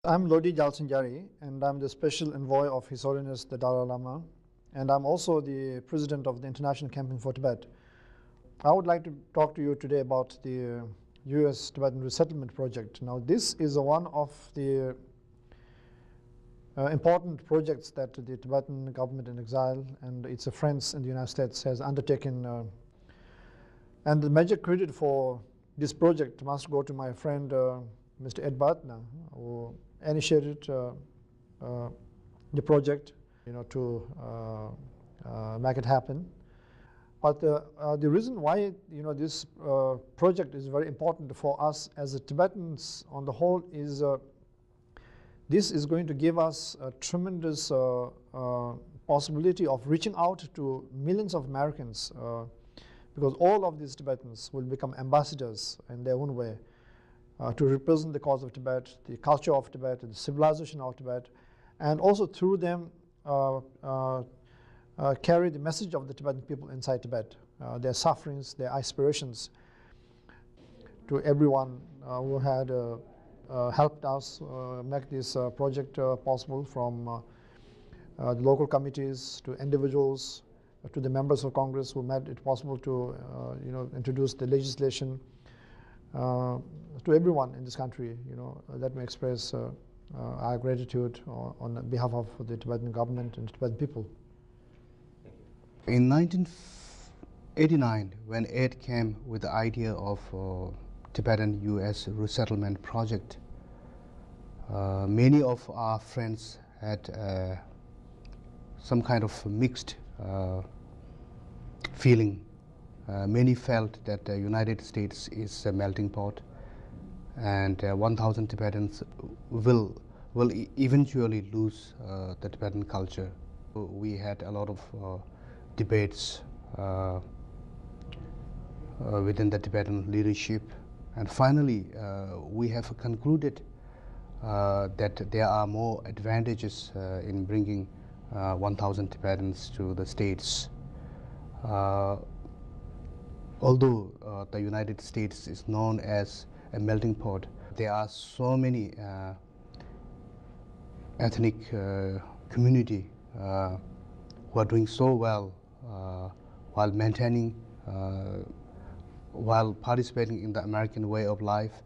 I'm Lodi Jalsinjari, and I'm the Special Envoy of His Holiness the Dalai Lama, and I'm also the President of the International Campaign for Tibet. I would like to talk to you today about the US Tibetan Resettlement Project. Now, this is one of the important projects that the Tibetan government in exile and its friends in the United States has undertaken. And the major credit for this project must go to my friend Mr. Ed Batna, who initiated the project, to make it happen. But the reason why this project is very important for us as the Tibetans on the whole is this is going to give us a tremendous possibility of reaching out to millions of Americans, because all of these Tibetans will become ambassadors in their own way to represent the cause of Tibet, the culture of Tibet, the civilization of Tibet, and also through them carry the message of the Tibetan people inside Tibet, their sufferings, their aspirations, to everyone who had helped us make this project possible, from the local committees to individuals to the members of Congress who made it possible to introduce the legislation, to everyone in this country. Let me express our gratitude on behalf of the Tibetan government and Tibetan people. In 1989, when Ed came with the idea of Tibetan-US resettlement project, many of our friends had some kind of mixed feeling. Many felt that the United States is a melting pot, and 1,000 Tibetans will eventually lose the Tibetan culture. We had a lot of debates within the Tibetan leadership, and finally we have concluded that there are more advantages in bringing 1,000 Tibetans to the States. Although the United States is known as a melting pot, there are so many ethnic community who are doing so well while maintaining, while participating in the American way of life.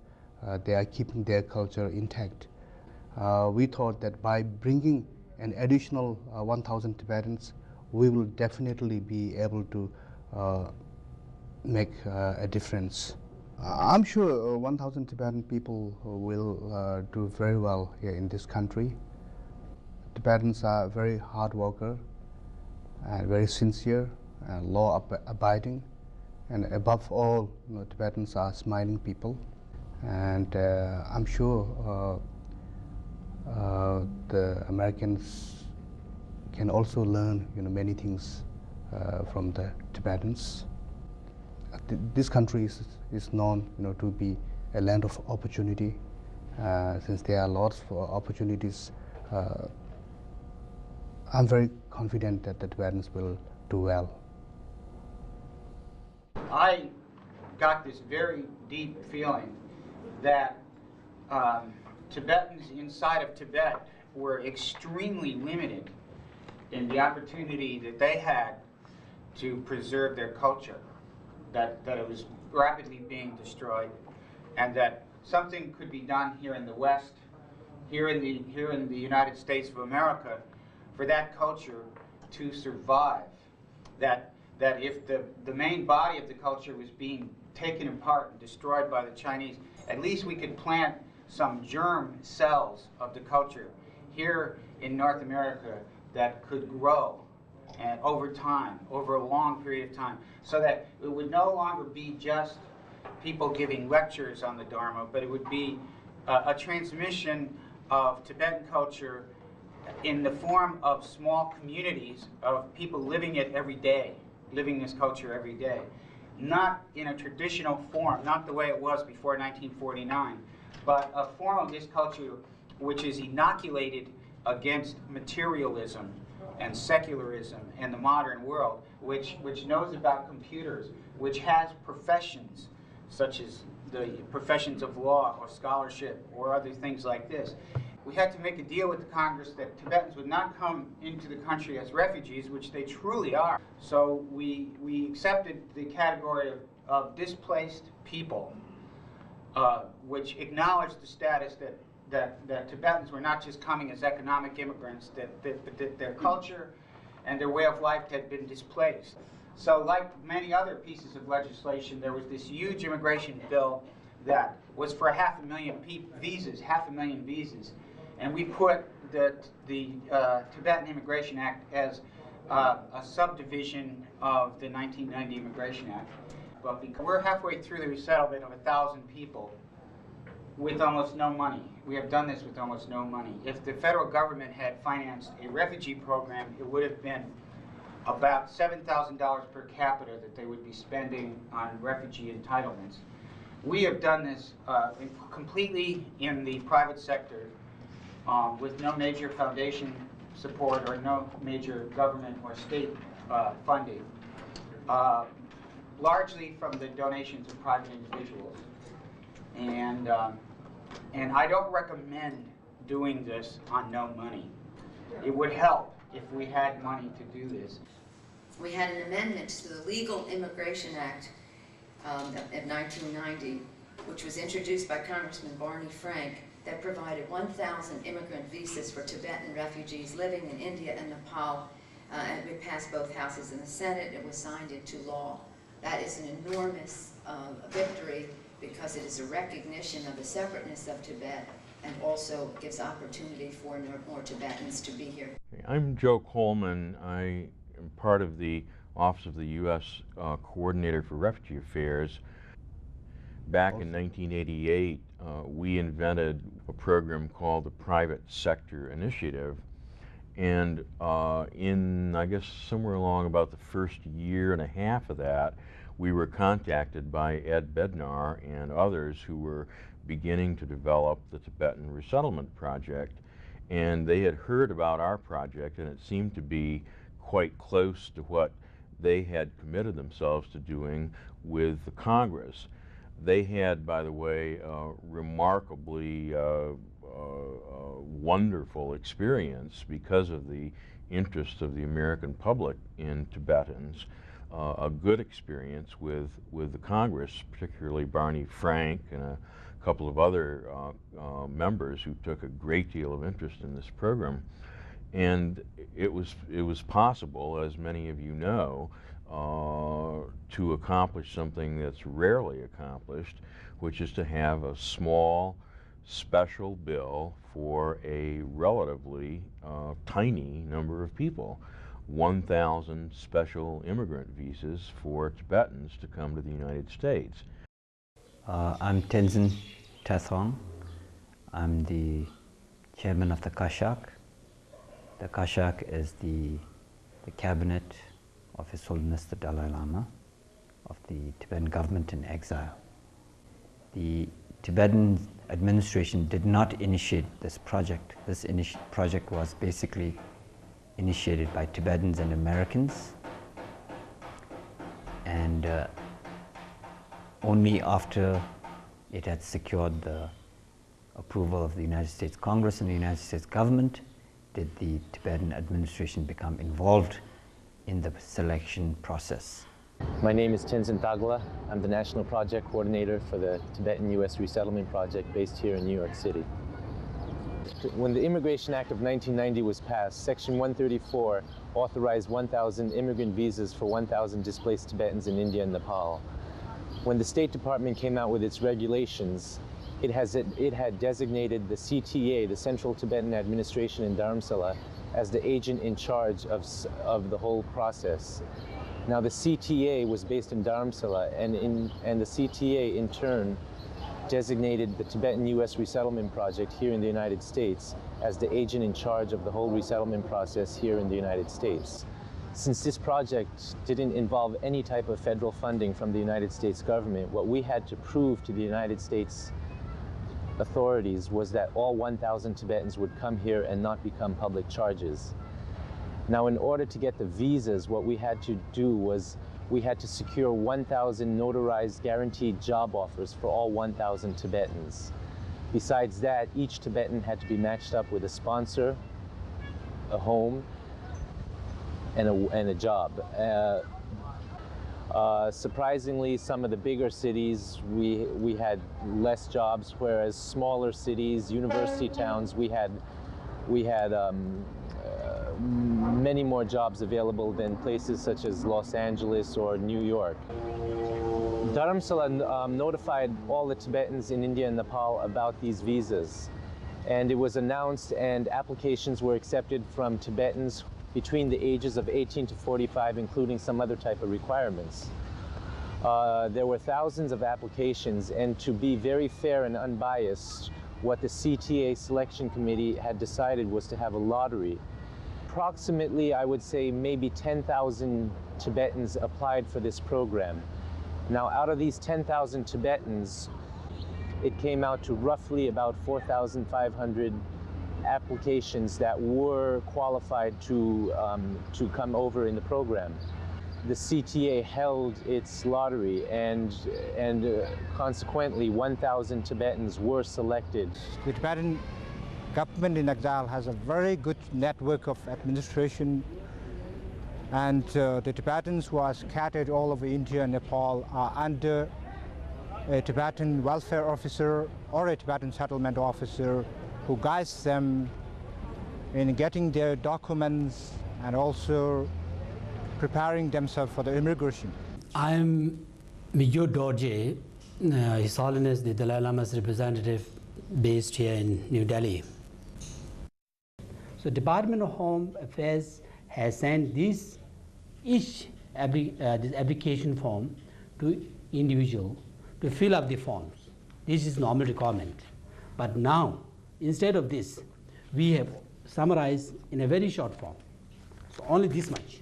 They are keeping their culture intact. We thought that by bringing an additional 1,000 Tibetans, we will definitely be able to make a difference. I'm sure 1,000 Tibetan people will do very well here in this country. Tibetans are very hard worker and very sincere and law-abiding, and above all, Tibetans are smiling people. And I'm sure the Americans can also learn many things from the Tibetans. This country is known to be a land of opportunity. Since there are lots of opportunities, I'm very confident that the Tibetans will do well. I got this very deep feeling that Tibetans inside of Tibet were extremely limited in the opportunity that they had to preserve their culture, that it was rapidly being destroyed, and that something could be done here in the West, here in the United States of America, for that culture to survive. That if the main body of the culture was being taken apart and destroyed by the Chinese, at least we could plant some germ cells of the culture here in North America that could grow, and over time, over a long period of time, so that it would no longer be just people giving lectures on the Dharma, but it would be a transmission of Tibetan culture in the form of small communities of people living it every day, living this culture every day. Not in a traditional form, not the way it was before 1949, but a form of this culture which is inoculated against materialism and secularism and the modern world, which knows about computers, which has professions such as the professions of law or scholarship or other things like this. we had to make a deal with the Congress that Tibetans would not come into the country as refugees, which they truly are. So we accepted the category of displaced people, which acknowledged the status that Tibetans were not just coming as economic immigrants, that their culture and their way of life had been displaced. So like many other pieces of legislation, there was this huge immigration bill that was for 500,000 visas, 500,000 visas. And we put the Tibetan Immigration Act as a subdivision of the 1990 Immigration Act. But because we're halfway through the resettlement of 1,000 people with almost no money. We have done this with almost no money. If the federal government had financed a refugee program, it would have been about $7,000 per capita that they would be spending on refugee entitlements. We have done this completely in the private sector with no major foundation support or no major government or state funding, largely from the donations of private individuals. And I don't recommend doing this on no money. It would help if we had money to do this. We had an amendment to the Legal Immigration Act of 1990, which was introduced by Congressman Barney Frank, that provided 1,000 immigrant visas for Tibetan refugees living in India and Nepal, and we passed both houses in the Senate. It was signed into law. That is an enormous victory because it is a recognition of the separateness of Tibet and also gives opportunity for more Tibetans to be here. I'm Joe Coleman. I am part of the Office of the U.S. Coordinator for Refugee Affairs. Back in 1988, we invented a program called the Private Sector Initiative. And in, I guess, somewhere along about the first year and a half of that, we were contacted by Ed Bednar and others who were beginning to develop the Tibetan Resettlement Project. And they had heard about our project, and it seemed to be quite close to what they had committed themselves to doing with the Congress. They had, by the way, remarkably wonderful experience because of the interest of the American public in Tibetans. A good experience with the Congress, particularly Barney Frank and a couple of other members who took a great deal of interest in this program. And it was possible, as many of you know, to accomplish something that's rarely accomplished, which is to have a small special bill for a relatively tiny number of people. 1,000 special immigrant visas for Tibetans to come to the United States. I'm Tenzin Tathong. I'm the chairman of the Kashak. The Kashak is the cabinet of His Holiness the Dalai Lama of the Tibetan government in exile. The Tibetan administration did not initiate this project. This project was basically initiated by Tibetans and Americans, and only after it had secured the approval of the United States Congress and the United States government did the Tibetan administration become involved in the selection process. My name is Tenzin Tagla. I'm the National Project Coordinator for the TibetUS Resettlement Project based here in New York City. When the Immigration Act of 1990 was passed, Section 134 authorized 1,000 immigrant visas for 1,000 displaced Tibetans in India and Nepal. When the State Department came out with its regulations, it had designated the CTA, the Central Tibetan Administration in Dharamsala, as the agent in charge of the whole process. Now the CTA was based in Dharamsala, and the CTA in turn designated the TibetUS Resettlement Project here in the United States as the agent in charge of the whole resettlement process here in the United States. Since this project didn't involve any type of federal funding from the United States government, what we had to prove to the United States authorities was that all 1,000 Tibetans would come here and not become public charges. Now, in order to get the visas, what we had to do was we had to secure 1,000 notarized guaranteed job offers for all 1,000 Tibetans. Besides that, each Tibetan had to be matched up with a sponsor, a home, and a job. Surprisingly, some of the bigger cities, we had less jobs, whereas smaller cities, university towns, we had many more jobs available than places such as Los Angeles or New York. Dharamsala notified all the Tibetans in India and Nepal about these visas, and it was announced and applications were accepted from Tibetans between the ages of 18 to 45, including some other type of requirements. There were thousands of applications, and to be very fair and unbiased, what the CTA selection committee had decided was to have a lottery. Approximately, I would say, maybe 10,000 Tibetans applied for this program. Now, out of these 10,000 Tibetans, it came out to roughly about 4,500 applications that were qualified to come over in the program. The CTA held its lottery, and consequently 1,000 Tibetans were selected. The Tibetan government in exile has a very good network of administration, and the Tibetans who are scattered all over India and Nepal are under a Tibetan welfare officer or a Tibetan settlement officer who guides them in getting their documents and also preparing themselves for the immigration. I'm Mijo Dorje, His Holiness the Dalai Lama's representative based here in New Delhi. So Department of Home Affairs has sent this application form to individual to fill up the forms. This is normal requirement. But now, instead of this, we have summarized in a very short form. So only this much.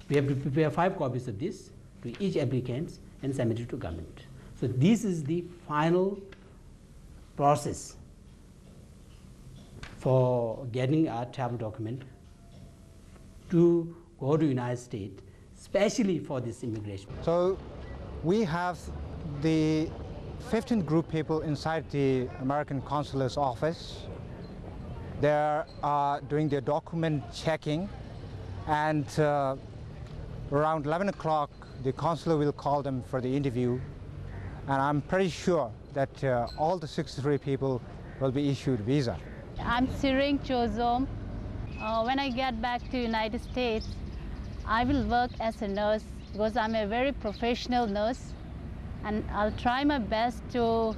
We have to prepare 5 copies of this to each applicant and submit it to government. So this is the final process for getting our travel document to go to United States, especially for this immigration. So we have the 15 group people inside the American consulate's office. They are doing their document checking, and around 11 o'clock the consular will call them for the interview, and I'm pretty sure that all the 63 people will be issued visa. I'm Siring Chozom. When I get back to United States, I will work as a nurse because I'm a very professional nurse, and I'll try my best to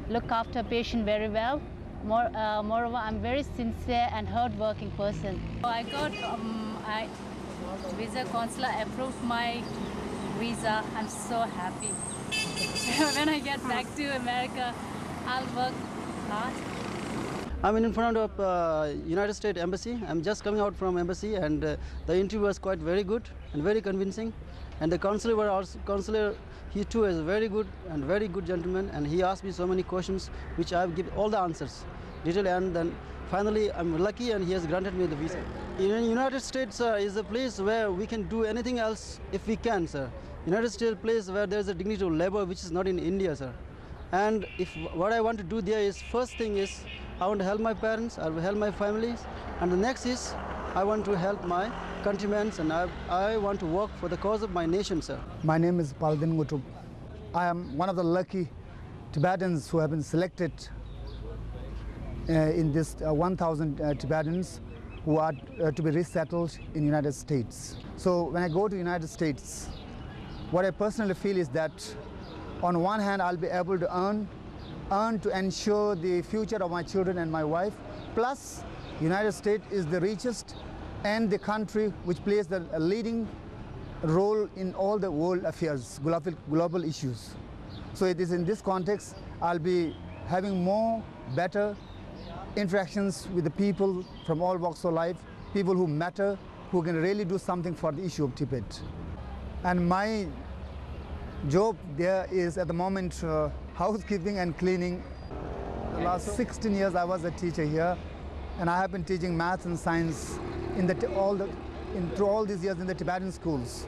look after a patient very well. Moreover, I'm very sincere and hard-working person. I got visa consular approved my visa. I'm so happy. When I get back to America, I'll work hard. I'm in front of United States Embassy. I'm just coming out from embassy, and the interview was quite very good and very convincing. And the consular, he too is very good and very good gentleman, and he asked me so many questions which I've given all the answers detailed, and then finally I'm lucky and he has granted me the visa. In the United States is a place where we can do anything else if we can, sir. United States is a place where there is a dignity of labor which is not in India, sir. And what I want to do there is, first thing is I want to help my parents, I will help my families, and the next is I want to help my countrymen, and I want to work for the cause of my nation, sir. My name is Paldin Gutup. I am one of the lucky Tibetans who have been selected in this 1,000 Tibetans who are to be resettled in the United States. So when I go to the United States, what I personally feel is that on one hand I'll be able to earn to ensure the future of my children and my wife, plus United States is the richest and the country which plays the leading role in all the world affairs, global issues. So it is in this context I'll be having more better interactions with the people from all walks of life, people who matter, who can really do something for the issue of Tibet. And my job there is at the moment housekeeping and cleaning. The last 16 years I was a teacher here, and I have been teaching maths and science through all these years in the Tibetan schools.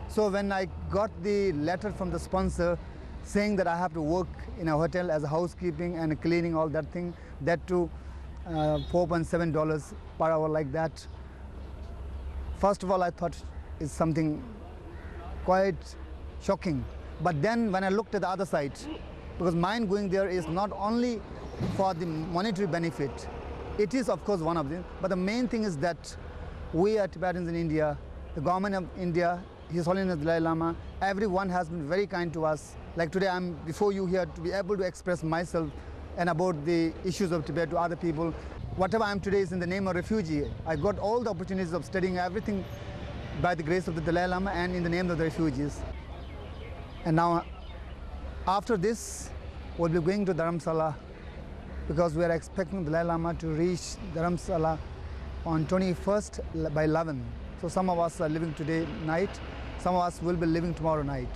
So when I got the letter from the sponsor saying that I have to work in a hotel as a housekeeping and cleaning, all that thing, that too $4.7 per hour like that. First of all, I thought it's something quite shocking. But then when I looked at the other side, because mine going there is not only for the monetary benefit, it is of course one of them, but the main thing is that we are Tibetans in India, the government of India, His Holiness Dalai Lama, everyone has been very kind to us. Like today I'm before you here to be able to express myself and about the issues of Tibet to other people. Whatever I am today is in the name of refugee. I got all the opportunities of studying everything by the grace of the Dalai Lama and in the name of the refugees. And now after this we'll be going to Dharamsala because we are expecting the Dalai Lama to reach Dharamsala on 21st by 11. So some of us are living today night, some of us will be living tomorrow night.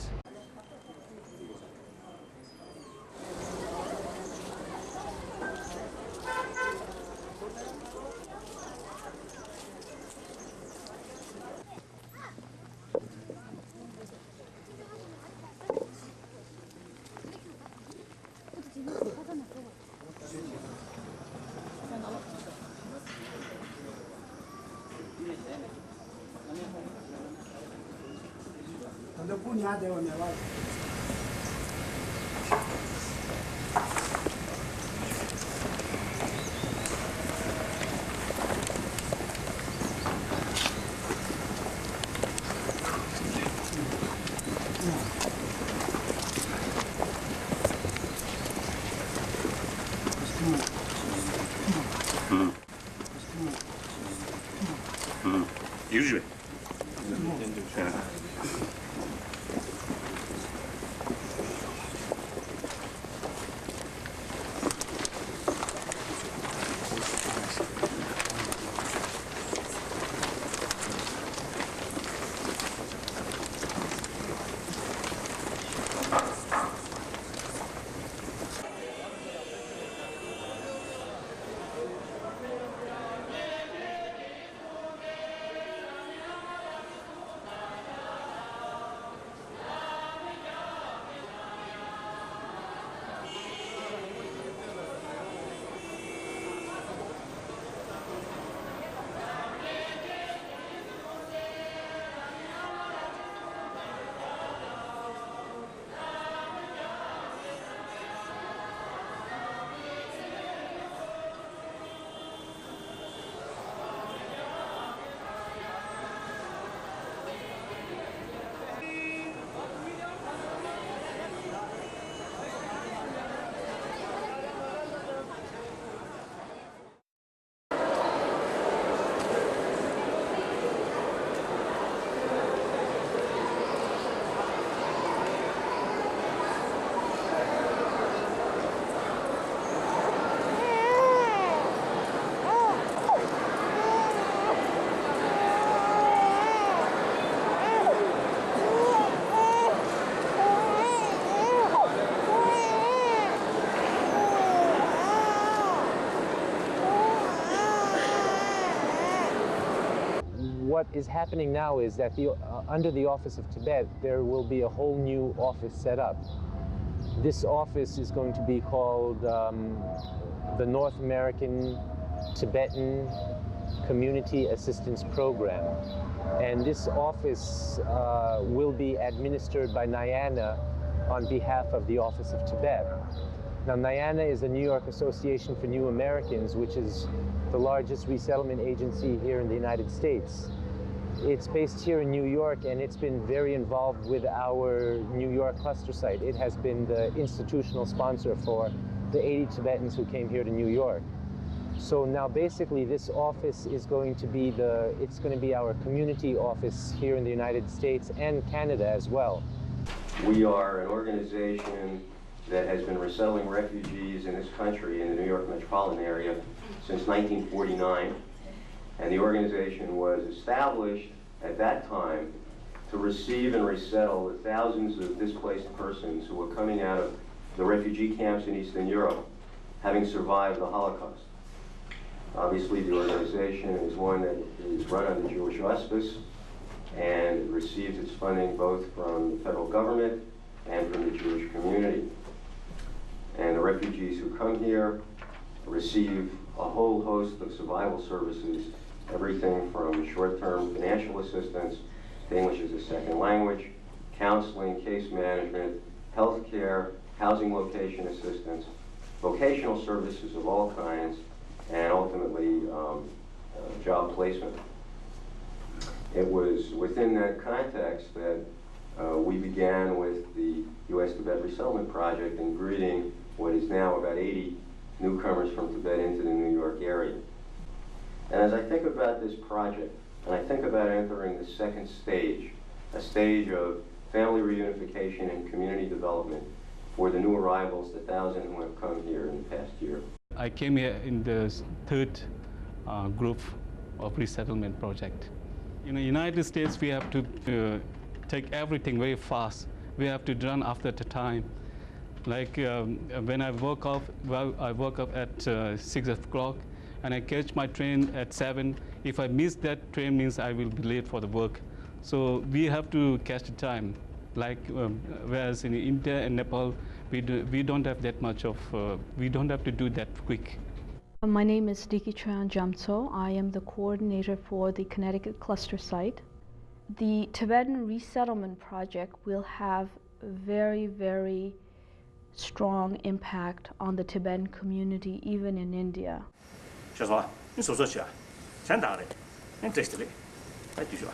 Usually. What is happening now is that under the Office of Tibet, there will be a whole new office set up. This office is going to be called the North American Tibetan Community Assistance Program. And this office will be administered by Nyana on behalf of the Office of Tibet. Now, Nyana is the New York Association for New Americans, which is the largest resettlement agency here in the United States. It's based here in New York, and it's been very involved with our New York cluster site. It has been the institutional sponsor for the 80 Tibetans who came here to New York. So now basically this office is going to be it's going to be our community office here in the United States and Canada as well. We are an organization that has been resettling refugees in this country, in the New York metropolitan area, since 1949. And the organization was established at that time to receive and resettle the thousands of displaced persons who were coming out of the refugee camps in Eastern Europe, having survived the Holocaust. Obviously, the organization is one that is run under Jewish auspice, and it receives its funding both from the federal government and from the Jewish community. And the refugees who come here receive a whole host of survival services, everything from short-term financial assistance to English as a second language, counseling, case management, health care, housing location assistance, vocational services of all kinds, and ultimately job placement. It was within that context that we began with the U.S. Tibet Resettlement Project in greeting what is now about 80 newcomers from Tibet into the New York area. And as I think about this project, and I think about entering the second stage, a stage of family reunification and community development for the new arrivals, the 1,000 who have come here in the past year. I came here in the third group of resettlement project. In the United States, we have to take everything very fast. We have to run after the time. Like when I woke up, I woke up at 6 o'clock, and I catch my train at 7. If I miss that train, means I will be late for the work. So we have to catch the time. Like whereas in India and Nepal, we don't have that much of, we don't have to do that quick. My name is Dikichan Jamtso. I am the coordinator for the Connecticut cluster site. The Tibetan Resettlement Project will have a very, very strong impact on the Tibetan community, even in India. 小曹，你手说起啊，钱打的，你这是的，来继续吧。